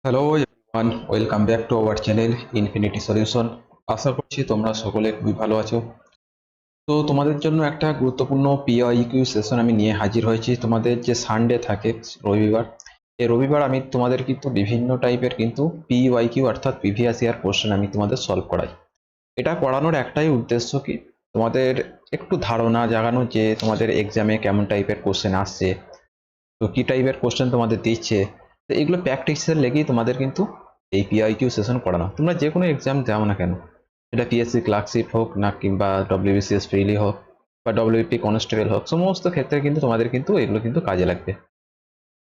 Hello everyone, welcome back to our channel Infinity Solution. আশা করছি তোমরা সকলে খুবই ভালো আছো। তো তোমাদের জন্য একটা গুরুত্বপূর্ণ পিওআইকিউ সেশন আমি নিয়ে হাজির হয়েছি। তোমাদের যে সানডে থাকে রবিবার, এই রবিবার আমি তোমাদের কিন্তু বিভিন্ন টাইপের কিন্তু পিওআইকিউ অর্থাৎ প্রিভিয়াস ইয়ার কোশ্চেন আমি তোমাদের সলভ করাই। এটা করানোর একটাই উদ্দেশ্য কি, তোমাদের একটু ধারণা জাগানো যে তোমাদের এক্সামে কেমন টাইপের কোশ্চেন আসছে, তো কি টাইপের কোশ্চেন তোমাদের দিচ্ছে। তো এগুলো প্র্যাকটিসের লেগেই তোমাদের কিন্তু এই পিআইকিউ সেশন করানো। তোমরা যে কোনো এক্সাম দাও না কেন, এটা পিএসসি ক্লার্কশিপ হোক না কিংবা ডব্লিউবিসিএস প্রিলি হোক বা ডব্লিউপি কনস্টেবল হোক, সমস্ত ক্ষেত্রে কিন্তু তোমাদের কিন্তু এগুলো কিন্তু কাজে লাগবে।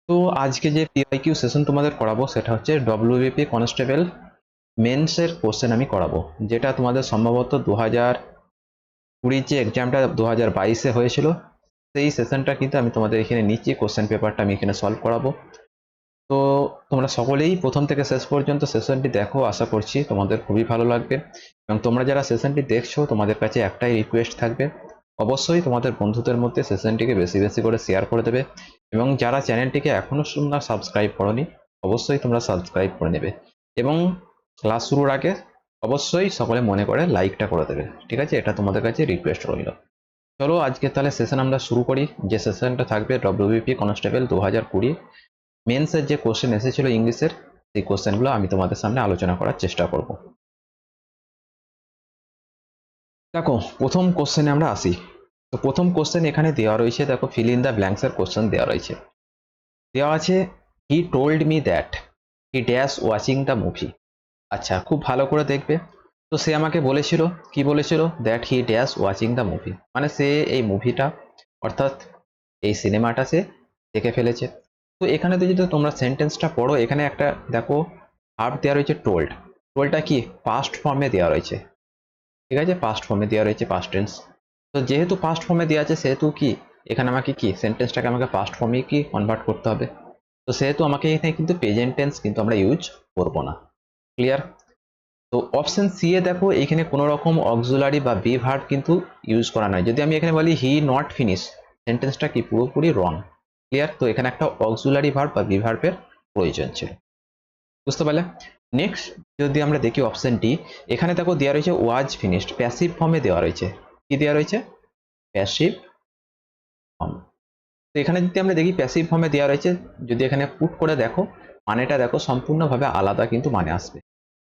তো আজকে যে পিআইকিউ সেশন তোমাদের করাবো সেটা হচ্ছে ডব্লিউবিপি কনস্টেবল মেন্সের কোশ্চেন আমি করাবো, যেটা তোমাদের সম্ভবত 2020 যে এক্সামটা 2022-এ হয়েছিল, সেই সেশনটা কিন্তু আমি তোমাদের এখানে নিচে কোশ্চেন পেপারটা আমি এখানে সলভ করাবো। তো তোমরা সকলেই প্রথম থেকে শেষ পর্যন্ত সেশনটি দেখো, আশা করছি তোমাদের খুবই ভালো লাগবে। এবং তোমরা যারা সেশনটি দেখছো, তোমাদের কাছে একটাই রিকোয়েস্ট থাকবে, অবশ্যই তোমাদের বন্ধুদের মধ্যে সেশনটিকে বেশি বেশি করে শেয়ার করে দেবে। এবং যারা চ্যানেলটিকে এখনো তোমরা সাবস্ক্রাইব করোনি, অবশ্যই তোমরা সাবস্ক্রাইব করে নেবে। এবং ক্লাস শুরুর আগে অবশ্যই সকলে মনে করে লাইকটা করে দেবে, ঠিক আছে? এটা তোমাদের কাছে রিকোয়েস্ট রইল। চলো আজকে তাহলে সেশন আমরা শুরু করি। যে সেশনটা থাকবে ডব্লিউবিপি কনস্টেবল 2020 মেন্সের যে কোশ্চেন এসেছিল ইংলিশের, সেই কোশ্চেনগুলো আমি তোমাদের সামনে আলোচনা করার চেষ্টা করব। দেখো, প্রথম কোশ্চেনে আমরা আসি। তো প্রথম কোশ্চেন এখানে দেওয়া রয়েছে, দেখো ফিল ইন দ্য ব্ল্যাঙ্কস এর কোশ্চেন দেওয়া রয়েছে। দেওয়া আছে he told me that he dash watching the movie. আচ্ছা, খুব ভালো করে দেখবে। তো সে আমাকে বলেছিল, কি বলেছিল? That he dash watching the movie, মানে সে এই মুভিটা অর্থাৎ এই সিনেমাটা সে দেখে ফেলেছে। তো এখানে তো যদি তোমরা সেন্টেন্সটা পড়ো, এখানে একটা দেখো ভার্ব দেওয়া রয়েছে টোল্ড। টোল্ডটা কি পাস্ট ফর্মে দেওয়া রয়েছে, ঠিক আছে? পাস্ট ফর্মে দেওয়া রয়েছে, পাস্ট টেন্স। তো যেহেতু পাস্ট ফর্মে দেওয়া আছে, সেহেতু কি এখানে আমাকে কি সেন্টেন্সটাকে আমাকে পাস্ট ফর্মে কি কনভার্ট করতে হবে। তো সেহেতু আমাকে এখানে কিন্তু প্রেজেন্ট টেন্স কিন্তু আমরা ইউজ করব না। ক্লিয়ার? তো অপশন সি এ দেখো, এখানে কোনো রকম অক্সিলারি বা বি ভার্ব কিন্তু ইউজ করা নয়। যদি আমি এখানে বলি হি নট ফিনিশ, সেন্টেন্সটা কি পুরোপুরি রং। ক্লিয়ার? তো এখানে একটা অক্সিলারি ভার্ব বা বি ভার্বের প্রয়োজন ছিল। বুঝতে পারলে? নেক্সট যদি আমরা দেখি অপশন ডি, এখানে দেখো দেওয়া রয়েছে ওয়াজ ফিনিশড, প্যাসিভ ফর্মে দেওয়া রয়েছে। কি দেওয়া রয়েছে? Passive form. তো এখানে যদি আমরা দেখি প্যাসিভ ফর্মে দেওয়া রয়েছে, যদি এখানে পুট করে দেখো, মানেটা দেখো সম্পূর্ণভাবে আলাদা কিন্তু মানে আসবে।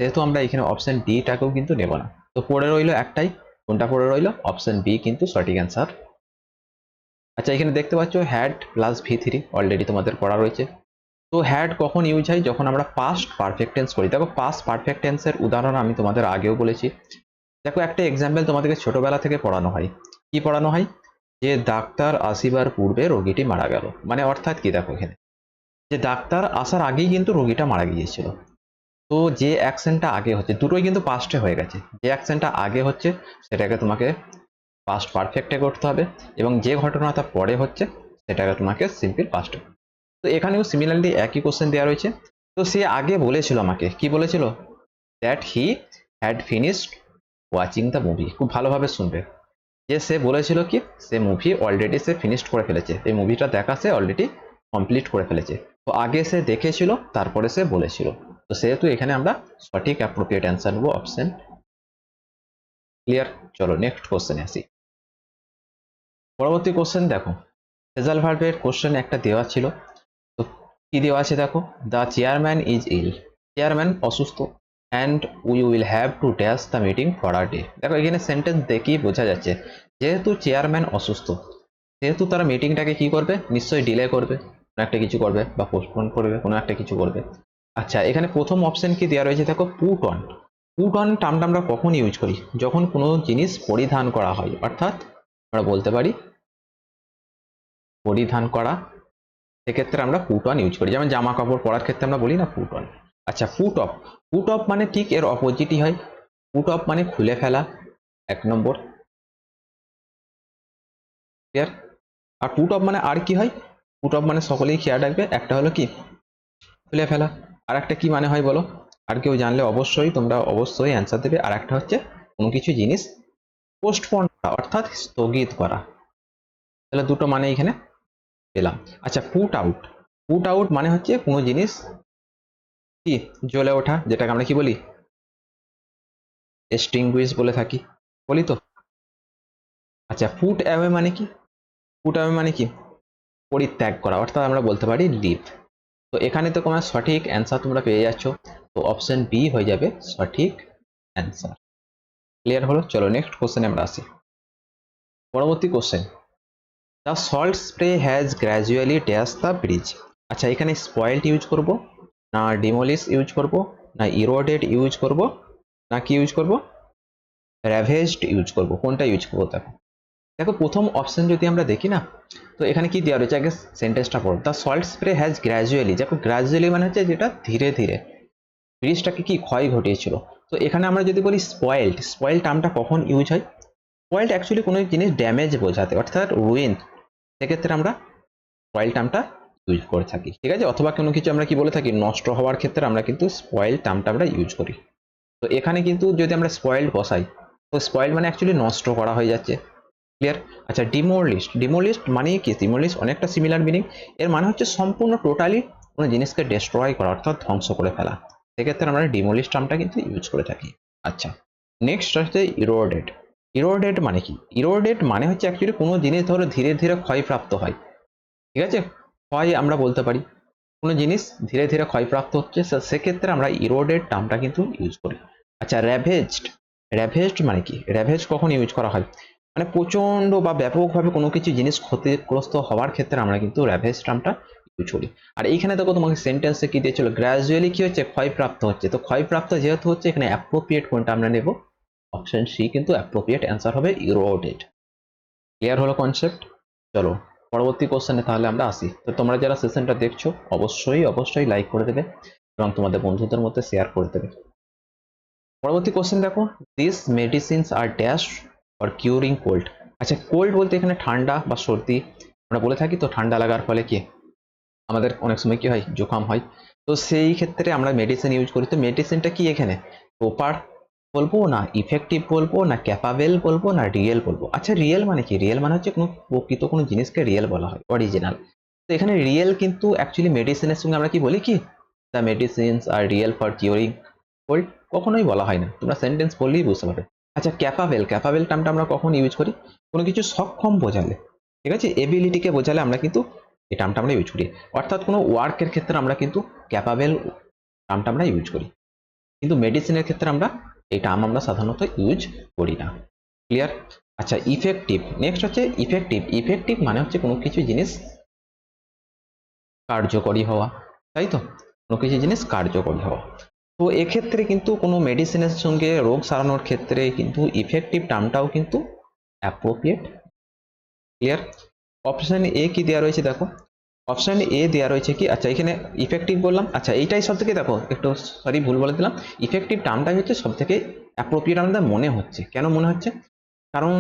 যেহেতু আমরা এখানে অপশন ডিটাকেও কিন্তু নেব না। তো পড়ে রইলো একটাই, কোনটা পড়ে রইলো? অপশন বি কিন্তু সঠিক অ্যান্সার। আচ্ছা, এখানে দেখতে পাচ্ছ হ্যাড প্লাস ভি3 অলরেডি তোমাদের পড়া রয়েছে। তো হ্যাড কখন ইউজ হয়? যখন আমরা পাস্ট পারফেক্ট টেন্স করি। দেখো, পাস্ট পারফেক্ট টেন্সের উদাহরণ আমি তোমাদের আগেও বলেছি। দেখো, একটা এক্সাম্পল তোমাদেরকে ছোটবেলা থেকে পড়ানো হয়। কি পড়ানো হয়? যে ডাক্তার আসিবার পূর্বে রোগীটি মারা গেল। মানে অর্থাৎ কি, দেখো এখানে যে ডাক্তার আসার আগেই কিন্তু রোগীটা মারা গিয়েছিল। তো যে অ্যাকশনটা আগে হচ্ছে, দুটোই কিন্তু পাস্টে হয়ে গেছে। যে অ্যাকশনটা আগে হচ্ছে সেটাকে তোমাকে পাস্ট পারফেক্টে করতে হবে, এবং যে ঘটনাটা পরে হচ্ছে সেটাকে তোমাকে সিম্পল পাস্টে। তো এখানেও সিমিলারলি একই কোশ্চেন দেওয়া রয়েছে। তো সে আগে বলেছিল আমাকে, কি বলেছিল? That he had finished watching the movie. খুব ভালোভাবে শুনবে, যে সে বলেছিল কি সে মুভি অলরেডি সে ফিনিশড করে ফেলেছে, এই মুভিটা দেখা সে অলরেডি কমপ্লিট করে ফেলেছে। তো আগে সে দেখেছিল, তারপরে সে বলেছিল। তো সেহেতু এখানে আমরা সঠিক অ্যাপ্রোপ্রিয়েট অ্যান্সার নেবো অপশন। ক্লিয়ার? চলো নেক্সট কোশ্চেনে আসি। পরবর্তী কোশ্চেন দেখো, ফ্রেজাল ভার্বের কোশ্চেন একটা দেওয়া ছিল। তো কি দেওয়া আছে দেখো, the chairman is ill, chairman অসুস্থ, and we will have to dash the meeting for a day. দেখো, এখানে সেন্টেন্স দেখেই বোঝা যাচ্ছে, যেহেতু চেয়ারম্যান অসুস্থ সেহেতু তারা মিটিংটাকে কি করবে? নিশ্চয়ই ডিলে করবে, কোনো একটা কিছু করবে বা পোস্টপোন করবে, কোনো একটা কিছু করবে। আচ্ছা, এখানে প্রথম অপশন কি দেওয়া রয়েছে দেখো, পুট অন। পুট অন টার্মটা আমরা কখন ইউজ করি? যখন কোনো জিনিস পরিধান করা হয়, অর্থাৎ আমরা বলতে পারি পরিধান করা, সেক্ষেত্রে আমরা পুট অন ইউজ করি। যেমন জামা কাপড় পরার ক্ষেত্রে আমরা বলি না পুট অন। আচ্ছা, পুট অফ। পুট অফ মানে ঠিক এর অপোজিটই হয়। পুট অফ মানে খুলে ফেলা, এক নম্বর। ক্লিয়ার? আর পুট অফ মানে আর কি হয়? পুট অফ মানে সকলেই খেয়াল রাখবে, একটা হলো কি খুলে ফেলা, আর একটা কি মানে হয় বলো? আর কেউ জানলে অবশ্যই তোমরা অবশ্যই অ্যান্সার দেবে। আর একটা হচ্ছে কোনো কিছু জিনিস পোস্টপোন করা, অর্থাৎ স্থগিত করা। তাহলে দুটো মানে এখানে পেলাম। আচ্ছা, পুট আউট। পুট আউট মানে হচ্ছে কোনো জিনিস কি জ্বলে ওঠা, যেটাকে আমরা কি বলি, এক্সটিংগুইশ বলে থাকি, বলি তো। আচ্ছা ফুট অ্যাওয়ে মানে কি? ফুট অ্যাওয়ে মানে কি? পরিত্যাগ করা, অর্থাৎ আমরা বলতে পারি লিভ। তো এখানে তো তোমার সঠিক অ্যান্সার তোমরা পেয়ে যাচ্ছ, তো অপশন বি হয়ে যাবে সঠিক অ্যান্সার। ক্লিয়ার হলো? চলো নেক্সট কোশ্চেনে আমরা আসি। পরবর্তী question, the salt spray has gradually dash the bridge. আচ্ছা এখানে স্পয়েলড ইউজ করব, না ডিমোলিশ ইউজ করব, না ইরোডেড ইউজ করব, না কি ইউজ করব, র্যাভেজড ইউজ করব, কোনটা ইউজ করবো? দেখো দেখো প্রথম অপশন যদি আমরা দেখি না, তো এখানে কি দেওয়া রয়েছে, আগে সেন্টেন্সটা পড়ো। The salt spray has gradually, দেখো গ্র্যাজুয়ালি মানে হচ্ছে যেটা ধীরে ধীরে ব্রিজটাকে কি ক্ষয় ঘটিয়েছিল। তো এখানে আমরা যদি বলি স্পয়েলড, স্পয়েল টার্মটা কখন ইউজ হয়? স্পয়েলড অ্যাকচুয়ালি কোনো জিনিস ড্যামেজ বোঝাতে, অর্থাৎ রুইন, সেক্ষেত্রে আমরা স্পয়েল টার্মটা ইউজ করে থাকি, ঠিক আছে। অথবা কোনো কিছু আমরা কি বলে থাকি, নষ্ট হওয়ার ক্ষেত্রে আমরা কিন্তু স্পয়েল টার্মটা আমরা ইউজ করি। তো এখানে কিন্তু যদি আমরা স্পয়েলড বসাই, তো স্পয়েল মানে অ্যাকচুয়ালি নষ্ট করা হয়ে যাচ্ছে। ক্লিয়ার? আচ্ছা ডিমোলিশড, ডিমোলিশড মানে কি? ডিমোলিশ অনেকটা সিমিলার মিনিং, এর মানে হচ্ছে সম্পূর্ণ টোটালি কোনো জিনিসকে ডেস্ট্রয় করা, অর্থাৎ ধ্বংস করে ফেলা, সেক্ষেত্রে আমরা ডিমোলিশ টার্মটা কিন্তু ইউজ করে থাকি। আচ্ছা নেক্সট হচ্ছে ইরোডেড। ইরোডেড মানে কি? ইরোডেড মানে হচ্ছে অ্যাকচুয়ালি কোনো জিনিস ধরো ধীরে ধীরে ক্ষয়প্রাপ্ত হয়, ঠিক আছে, ক্ষয় আমরা বলতে পারি, কোনো জিনিস ধীরে ধীরে ক্ষয়প্রাপ্ত হচ্ছে, সেক্ষেত্রে আমরা ইরোডেড টার্মটা কিন্তু ইউজ করি। আচ্ছা র্যাভেজড, র্যাভেজড মানে কি? র্যাভেজ কখন ইউজ করা হয়? মানে প্রচন্ড বা ব্যাপকভাবে কোনো কিছু জিনিস ক্ষতিগ্রস্ত হওয়ার ক্ষেত্রে আমরা কিন্তু র্যাভেজ টার্মটা ইউজ করি। আর এইখানে দেখো তোমাকে সেন্টেন্সে কি দিয়েছিল, গ্র্যাজুয়ালি কি হচ্ছে, ক্ষয়প্রাপ্ত হচ্ছে। তো ক্ষয়প্রাপ্ত যেহেতু হচ্ছে, এখানে অ্যাপ্রোপ্রিয়েট কোনটা আমরা নেব, অপশন সি কিন্তু অ্যাপ্রোপ্রিয়েট অ্যান্সার হবে ইরোডেড। ক্লিয়ার হলো কনসেপ্ট? চলো পরবর্তী কোশ্চেনে তাহলে আমরা আসি। তো তোমরা যারা সেশনটা দেখছো অবশ্যই অবশ্যই লাইক করে দেবে এবং তোমাদের বন্ধুদের মধ্যে শেয়ার করে দেবে। পরবর্তী কোশ্চেন দেখো, this medicines are dash for curing cold. আচ্ছা কোল্ড বলতে এখানে ঠান্ডা বা সর্দি আমরা বলে থাকি, তো ঠান্ডা লাগার ফলে কি আমাদের অনেক সময় কি হয়, জোকাম হয়, তো সেই ক্ষেত্রে আমরা মেডিসিন ইউজ করি। তো মেডিসিনটা কি এখানে প্রপার বলবো, না ইফেক্টিভ বলবো, না ক্যাপাবেল বলবো, না রিয়েল বলবো? আচ্ছা রিয়েল মানে কি? রিয়েল মানে হচ্ছে কোনো প্রকৃত কোনো জিনিসকে রিয়েল বলা হয়, অরিজিনাল। তো এখানে রিয়েল কিন্তু অ্যাকচুয়ালি মেডিসিনের সঙ্গে আমরা কি বলি, কি the medicines are real for curing cold, কখনোই বলা হয় না, তোমরা সেন্টেন্স বললেই বুঝতে পারবে। আচ্ছা ক্যাপাবেল, ক্যাপাবেল টার্মটা আমরা কখন ইউজ করি? কোনো কিছু সক্ষম বোঝালে, ঠিক আছে, এবিলিটিকে বোঝালে আমরা কিন্তু এই টার্মটা আমরা ইউজ করি। অর্থাৎ কোনো ওয়ার্কের ক্ষেত্রে আমরা কিন্তু ক্যাপাবেল টার্মটা আমরা ইউজ করি, কিন্তু মেডিসিনের ক্ষেত্রে আমরা এই টার্ম আমরা সাধারণত ইউজ করি না। ক্লিয়ার? আচ্ছা ইফেক্টিভ, নেক্সট হচ্ছে ইফেক্টিভ। ইফেক্টিভ মানে হচ্ছে কোনো কিছু জিনিস কার্যকরী হওয়া, তাই তো, কোনো কিছু জিনিস কার্যকরী হওয়া। তো এক্ষেত্রে কিন্তু কোনো মেডিসিনের সঙ্গে রোগ সারানোর ক্ষেত্রে কিন্তু ইফেক্টিভ টার্মটাও কিন্তু অ্যাপ্রোপ্রিয়েট। ক্লিয়ার? অপশন এ কি দেওয়া রয়েছে দেখো, অপশন এ দেওয়া রয়েছে কি, আচ্ছা এখানে ইফেক্টিভ বললাম, আচ্ছা এইটাই সব থেকে দেখো একটু সরি ভুল বলে দিলাম, ইফেক্টিভ টার্মটাই হচ্ছে সব থেকে অ্যাপ্রোপ্রিয়েট আমাদের মনে হচ্ছে। কেন মনে হচ্ছে? কারণ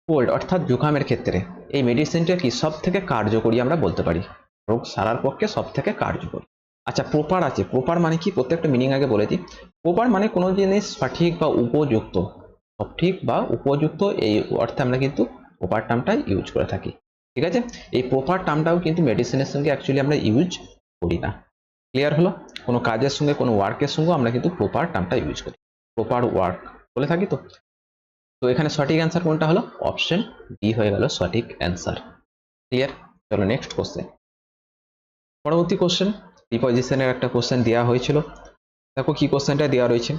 কোল্ড অর্থাৎ জুকামের ক্ষেত্রে এই মেডিসিনটা কি সব থেকে কার্যকরী আমরা বলতে পারি, রোগ সারার পক্ষে সব থেকে কার্যকরী। আচ্ছা প্রপার আছে, প্রপার মানে কি প্রত্যেকটা মিনিং আগে বলে দিই। প্রপার মানে কোনো জিনিস সঠিক বা উপযুক্ত, সঠিক বা উপযুক্ত, এই অর্থে আমরা কিন্তু প্রপার টার্মটা ইউজ করে থাকি, ঠিক আছে। এই প্রপার টার্মটাও কিন্তু মেডিসিনের সঙ্গে অ্যাকচুয়ালি আমরা ইউজ করি না। ক্লিয়ার হলো? কোনো কাজের সঙ্গে কোনো ওয়ার্কের সঙ্গে আমরা কিন্তু প্রপার টার্মটা ইউজ করি, প্রপার ওয়ার্ক বলে থাকি। তো তো এখানে সঠিক অ্যান্সার কোনটা হলো, অপশন বি হয়ে গেল সঠিক অ্যান্সার। ক্লিয়ার? চলো নেক্সট কোশ্চেন। পরবর্তী কোশ্চেন প্রিপজিশনের একটা কোশ্চেন দেওয়া হয়েছিল, দেখো কি কোশ্চেনটা দেওয়া রয়েছে।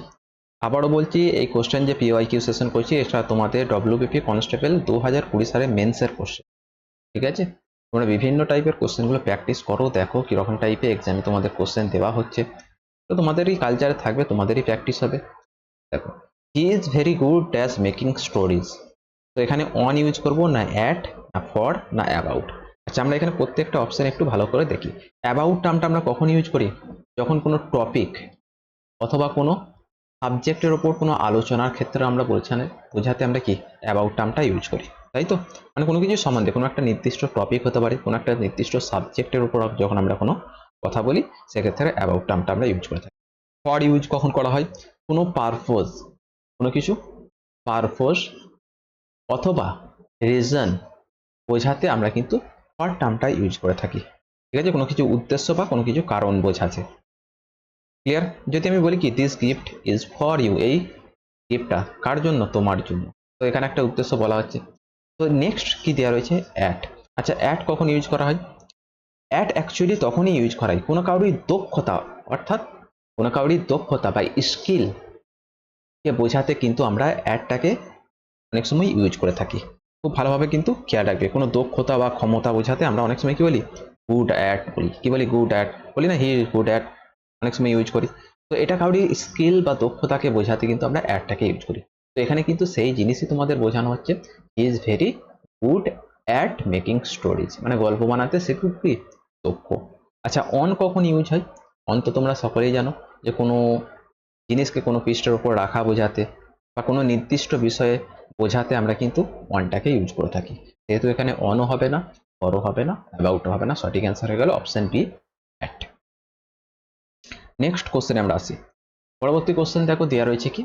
আবারও বলছি এই কোশ্চেন যে পিওয়াইকিউ সেশন করছি, এটা তোমাদের ডব্লিউবিপি কনস্টেবল 2020 সালে মেন্সের কোশ্চেন, ঠিক আছে। তোমরা বিভিন্ন টাইপের কোশ্চেনগুলো প্র্যাকটিস করো, দেখো কিরকম টাইপের এক্সামে তোমাদের কোশ্চেন দেওয়া হচ্ছে, তো তোমাদেরই কালচারে থাকবে, তোমাদেরই প্র্যাকটিস হবে। দেখো he is very good as making stories. তো এখানে অন ইউজ করব, না অ্যাট, না ফর, না অ্যাবাউট? আচ্ছা আমরা এখানে প্রত্যেকটা অপশন একটু ভালো করে দেখি। অ্যাবাউট টার্মটা আমরা কখন ইউজ করি? যখন কোনো টপিক অথবা কোনো সাবজেক্টের ওপর কোনো আলোচনার ক্ষেত্রে আমরা বোঝাতে আমরা কি অ্যাবাউট টার্মটা ইউজ করি, তাই তো। মানে কোনো কিছু সম্বন্ধে কোনো একটা নির্দিষ্ট টপিক হতে পারে, কোনো একটা নির্দিষ্ট সাবজেক্টের উপর যখন আমরা কোনো কথা বলি, সেক্ষেত্রে অ্যাবাউট টার্মটা আমরা ইউজ করে থাকি। ফর ইউজ কখন করা হয়? কোনো পারপোজ, কোনো কিছু পারপোজ অথবা রিজন বোঝাতে আমরা কিন্তু ফর টার্মটা ইউজ করে থাকি, ঠিক আছে, কোনো কিছু উদ্দেশ্য বা কোনো কিছু কারণ বোঝাতে। ক্লিয়ার? যদি আমি বলি কি this gift is for you, এই গিফটটা কার জন্য? তোমার জন্য। তো এখানে একটা উদ্দেশ্য বলা হচ্ছে। তো নেক্সট কি দেওয়া রয়েছে? অ্যাট। আচ্ছা অ্যাট কখন ইউজ করা হয়? অ্যাট অ্যাকচুয়ালি তখনই ইউজ করা হয় কোনো কারোর দক্ষতা, অর্থাৎ কোনো কারোর দক্ষতা বা স্কিল কে বোঝাতে কিন্তু আমরা অ্যাডটাকে অনেক সময় ইউজ করে থাকি। খুব ভালোভাবে কিন্তু খেয়াল রাখবে, কোনো দক্ষতা বা ক্ষমতা বোঝাতে আমরা অনেক সময় কি বলি? গুড অ্যাট বলি। কি বলি? গুড অ্যাট বলি না, হি ইজ গুড অ্যাট, অনেক সময় ইউজ করি। তো এটা কারোর স্কিল বা দক্ষতাকে বোঝাতে কিন্তু আমরা অ্যাডটাকে ইউজ করি। তো এখানে কিন্তু সেই জিনিসই তোমাদের বোঝানো হচ্ছে, he is very good at making stories, মানে গল্প বানাতে সে খুব কি দক্ষ। আচ্ছা অন কখন ইউজ হয়? অন তো তোমরা সকলেই জানো যে কোনো জিনিসকে কোনো পৃষ্ঠের উপর রাখা বোঝাতে বা কোনো নির্দিষ্ট বিষয়ে বোঝাতে আমরা কিন্তু অনটাকে ইউজ করে থাকি। যেহেতু এখানে অনও হবে না, অরও হবে না, অ্যাবাউটও হবে না, সঠিক অ্যান্সার হয়ে গেল অপশন বি অ্যাট। নেক্সট কোশ্চেনে আমরা আসি। পরবর্তী কোশ্চেন দেখো দেওয়া রয়েছে কি,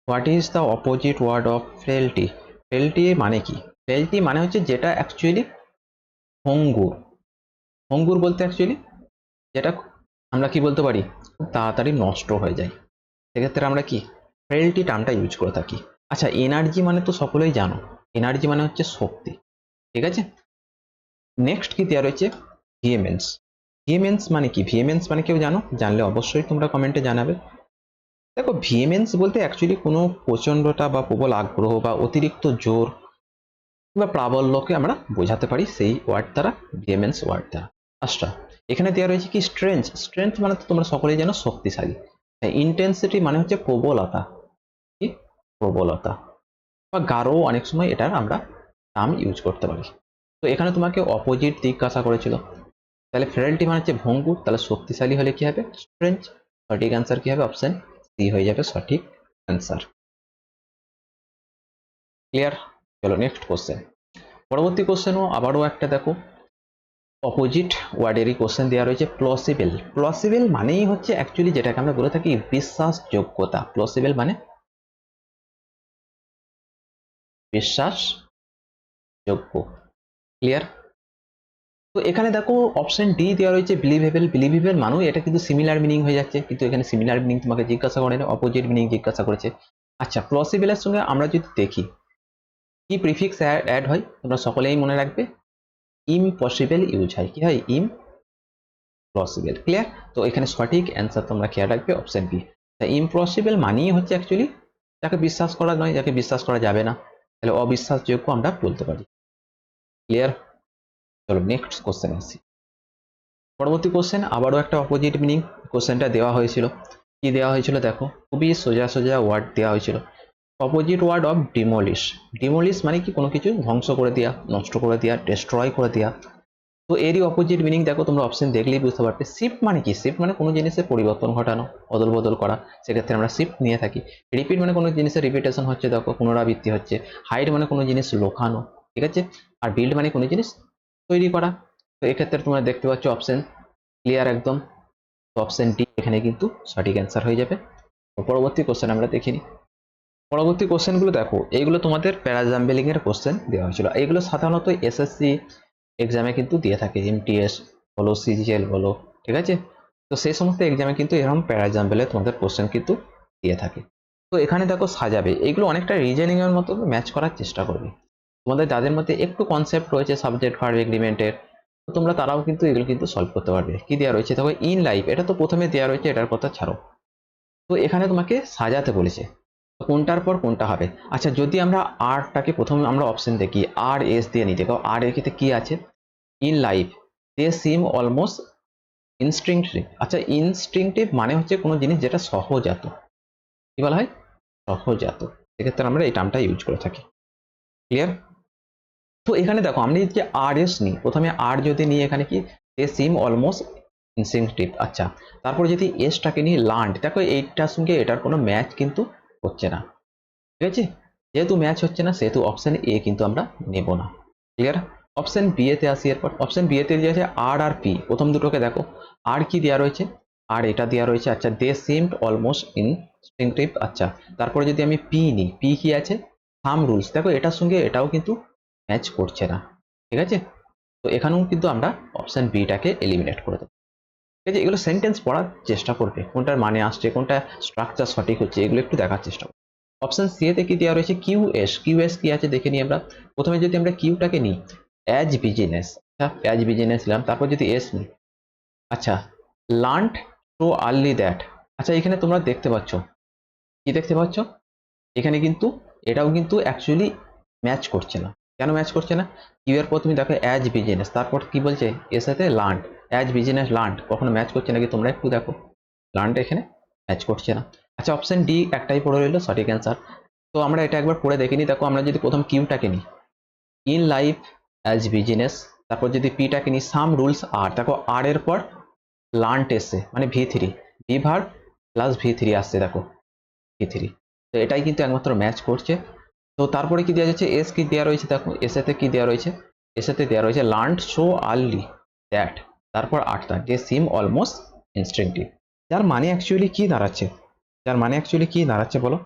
what is the opposite word of frailty? Frailty মানে কি? ফ্রেলটি মানে হচ্ছে যেটা অ্যাকচুয়ালি ভঙ্গুর। ভঙ্গুর বলতে অ্যাকচুয়ালি যেটা আমরা কি বলতে পারি, খুব তাড়াতাড়ি নষ্ট হয়ে যায়, সেক্ষেত্রে আমরা কি ফ্রেলটি টার্মটা ইউজ করে থাকি। আচ্ছা এনার্জি মানে তো সকলেই জানো, এনার্জি মানে হচ্ছে শক্তি, ঠিক আছে। নেক্সট কি দেওয়া রয়েছে? ভিএমএনস। ভিএমএনস মানে কি? ভিএমএনস মানে কেউ জানো? জানলে অবশ্যই তোমরা কমেন্টে জানাবে। দেখো ভিএমএনস বলতে অ্যাকচুয়ালি কোনো প্রচন্ডতা বা প্রবল আগ্রহ বা অতিরিক্ত জোর বা প্রাবল্যকে আমরা বোঝাতে পারি সেই ওয়ার্ড দ্বারা, ভিএমএনস ওয়ার্ড দ্বারা। আচ্ছা এখানে দেওয়া রয়েছে কি স্ট্রেংথ। স্ট্রেংথ মানে তো তোমরা সকলেই জানো শক্তিশালী। ইন্টেন্সিটি মানে হচ্ছে প্রবলতা, কি প্রবলতা বা গাঢ়, অনেক সময় এটার আমরা টার্ম ইউজ করতে পারি। তো এখানে তোমাকে অপোজিট জিজ্ঞাসা করেছিল, তাহলে ফ্রেলটি মানে হচ্ছে ভঙ্গুর, তাহলে শক্তিশালী হলে কি হবে? স্ট্রেংথ। সঠিক অ্যান্সার কি হবে? অপশন সি হয়ে যাবে সঠিক অ্যান্সার। ক্লিয়ার? চলো নেক্সট কোশ্চেন। পরবর্তী কোশ্চেনও আবারও একটা দেখো অপোজিট ওয়ার্ডেরই কোশ্চেন দেওয়া রয়েছে, প্লসিবল। প্লসিবল মানেই হচ্ছে অ্যাকচুয়ালি যেটাকে আমরা বলে থাকি বিশ্বাসযোগ্যতা। প্লসিবল মানে বিশ্বাসযোগ্য। ক্লিয়ার? তো এখানে দেখো অপশন ডি দেওয়া রয়েছে বিলিভেবল। বিলিভেবল মানেও এটা কিন্তু সিমিলার মিনিং হয়ে যাচ্ছে, কিন্তু এখানে সিমিলার মিনিং তোমাকে জিজ্ঞাসা করে না, অপোজিট মিনিং জিজ্ঞাসা করেছে। আচ্ছা প্লসিবলের সঙ্গে আমরা যদি দেখি কি প্রিফিক্স অ্যাড হয়, তোমরা সকলেই মনে রাখবে ইমপসিবল ইউজ হয়। কি হয়? ইমপসিবল। ক্লিয়ার? তো এখানে সঠিক অ্যান্সার তোমরা খেয়াল রাখবে অপশন বি। ইমপসিবল মানেই হচ্ছে অ্যাকচুয়ালি যাকে বিশ্বাস করা নয়, যাকে বিশ্বাস করা যাবে না, তাহলে অবিশ্বাসযোগ্য আমরা বলতে পারি। ক্লিয়ার? চলো নেক্সট কোশ্চেন আসি। পরবর্তী কোশ্চেন আবারও একটা অপোজিট মিনিং কোশ্চেনটা দেওয়া হয়েছিল। কি দেওয়া হয়েছিল দেখো, খুবই সোজা সোজা ওয়ার্ড দেওয়া হয়েছিল, opposite word of demolish. Demolish মানে কি? কোনো কিছু ধ্বংস করে দেওয়া, নষ্ট করে দেওয়া, ডেস্ট্রয় করে দেওয়া। তো এরই অপোজিট মিনিং দেখো, তোমরা অপশন দেখলেই বুঝতে পারবে। শিফট মানে কি? শিফট মানে কোনো জিনিসের পরিবর্তন ঘটানো, অদল বদল করা, সেক্ষেত্রে আমরা শিফট নিয়ে থাকি। রিপিট মানে কোনো জিনিসের রিপিটেশন হচ্ছে, দেখো পুনরাবৃত্তি হচ্ছে। হাইড মানে কোনো জিনিস লোকানো, ঠিক আছে। আর বিল্ড মানে কোনো জিনিস তৈরি করা। তো এক্ষেত্রে তোমরা দেখতে পাচ্ছ অপশন ক্লিয়ার একদম, তো অপশন ডি এখানে কিন্তু সঠিক অ্যান্সার হয়ে যাবে। তো পরবর্তী কোশ্চেন আমরা দেখে নিই। পরবর্তী কোশ্চেনগুলো দেখো, এইগুলো তোমাদের প্যারাজাম্বেলিং এর কোশ্চেন দেওয়া হয়েছিল। এইগুলো সাধারণত এসএসসি এক্সামে কিন্তু দিয়ে থাকে, এমটিএস বলো, সিজিএল বলো, ঠিক আছে। তো সেই সমস্ত এক্সামে কিন্তু এরকম প্যারাজাম্বেলে তোমাদের কোশ্চেন কিন্তু দিয়ে থাকে। তো এখানে দেখো সাজাবে, এইগুলো অনেকটা রিজনিং এর মতো ম্যাচ করার চেষ্টা করবে। তোমাদের যাদের মধ্যে একটু কনসেপ্ট রয়েছে সাবজেক্ট ভার্ব এগ্রিমেন্টের, তো তোমরা তারাও কিন্তু এগুলো কিন্তু সলভ করতে পারবে। কি দেওয়া রয়েছে দেখো, ইন লাইফ, এটা তো প্রথমে দেওয়া রয়েছে, এটার কথা ছাড়ো। তো এখানে তোমাকে সাজাতে বলেছে, কোনটার পর কোনটা হবে। আচ্ছা যদি আমরা আরটাকে প্রথমে আমরা অপশন দেখি, আর এস দিয়ে নিই, দেখো আর এর ক্ষেত্রে কি আছে, in life they seem almost instinctive. আচ্ছা ইনস্টিংক্টিভ মানে হচ্ছে কোনো জিনিস যেটা সহজাত, কি বলা হয়? সহজাত। সেক্ষেত্রে আমরা এই টার্মটা ইউজ করে থাকি। ক্লিয়ার? তো এখানে দেখো আমি যদি আর এস নিই, প্রথমে আর যদি নিই, এখানে কি দে সিম অলমোস্ট ইনস্টিংক্টিভ। আচ্ছা তারপর যদি এসটাকে নিই লার্নড, দেখো এইটার সঙ্গে এটার কোনো ম্যাচ কিন্তু হচ্ছে না, ঠিক আছে। যেহেতু ম্যাচ হচ্ছে না সেহেতু অপশন এ কিন্তু আমরা নেব না। ক্লিয়ার? অপশন বি এতে আসি। এরপর অপশন বি এতে দিয়েছে আর আর পি, প্রথম দুটোকে দেখো, আর কি দেওয়া রয়েছে, আর এটা দেওয়া রয়েছে। আচ্ছা দে সিমড অলমোস্ট ইনস্টিংক্টিভ। আচ্ছা তারপরে যদি আমি পি নিই, পি কি আছে, থাম রুলস, দেখো এটার সঙ্গে এটাও কিন্তু ম্যাচ করছে না, ঠিক আছে। তো এখানেও কিন্তু আমরা অপশন বিটাকে এলিমিনেট করে দেবো। ঠিক আছে, এগুলো সেন্টেন্স পড়ার চেষ্টা করবে, কোনটার মানে আসছে, কোনটা স্ট্রাকচার সঠিক হচ্ছে, এগুলো একটু দেখার চেষ্টা করবে। অপশন সি এতে কি দেওয়া রয়েছে, কিউএস। কিউএস কি আছে দেখে নিই আমরা। প্রথমে যদি আমরা কিউটাকে নিই, অ্যাজ বিজিনেস, আচ্ছা অ্যাজ বিজিনেস নিলাম, তারপর যদি এস নিই, আচ্ছা লার্নড সো আর্লি দ্যাট। আচ্ছা এখানে তোমরা দেখতে পাচ্ছ, কি দেখতে পাচ্ছ, এখানে কিন্তু এটাও কিন্তু অ্যাকচুয়ালি ম্যাচ করছে না। কেন ম্যাচ করছে না? কিউ এর পর তুমি দেখো অ্যাজ বিজিনেস, তারপর কি বলছে এর সাথে লার্ন, অ্যাজ বিজিনেস লার্ন, কখনো ম্যাচ করছে নাকি তোমরা একটু দেখো, লার্নটা এখানে ম্যাচ করছে না। আচ্ছা অপশন ডি একটাই পড়ে রইলো সঠিক অ্যান্সার। তো আমরা এটা একবার পড়ে দেখিনি। দেখো আমরা যদি প্রথম কিউটাকে নিই, ইন লাইফ অ্যাজ বিজিনেস, তারপর যদি পিটাকে নিই, সাম রুলস আর, দেখো আর এর পর লার্নড এসে মানে V three, V verb plus V three আসছে, দেখো ভি থ্রি। তো এটাই কিন্তু একমাত্র ম্যাচ করছে। তো তারপরে কি দেওয়া যাচ্ছে, এস কি দেওয়া রয়েছে, দেখো এসেতে কি দেওয়া রয়েছে, এসেতে দেওয়া রয়েছে লার্নড সো আর্লি দ্যাট, তারপর আটটা যে সিম অলমোস্ট ইনস্টিংক্টিভ। যার মানে অ্যাকচুয়ালি কি দাঁড়াচ্ছে, যার মানে অ্যাকচুয়ালি কি দাঁড়াচ্ছে বলো,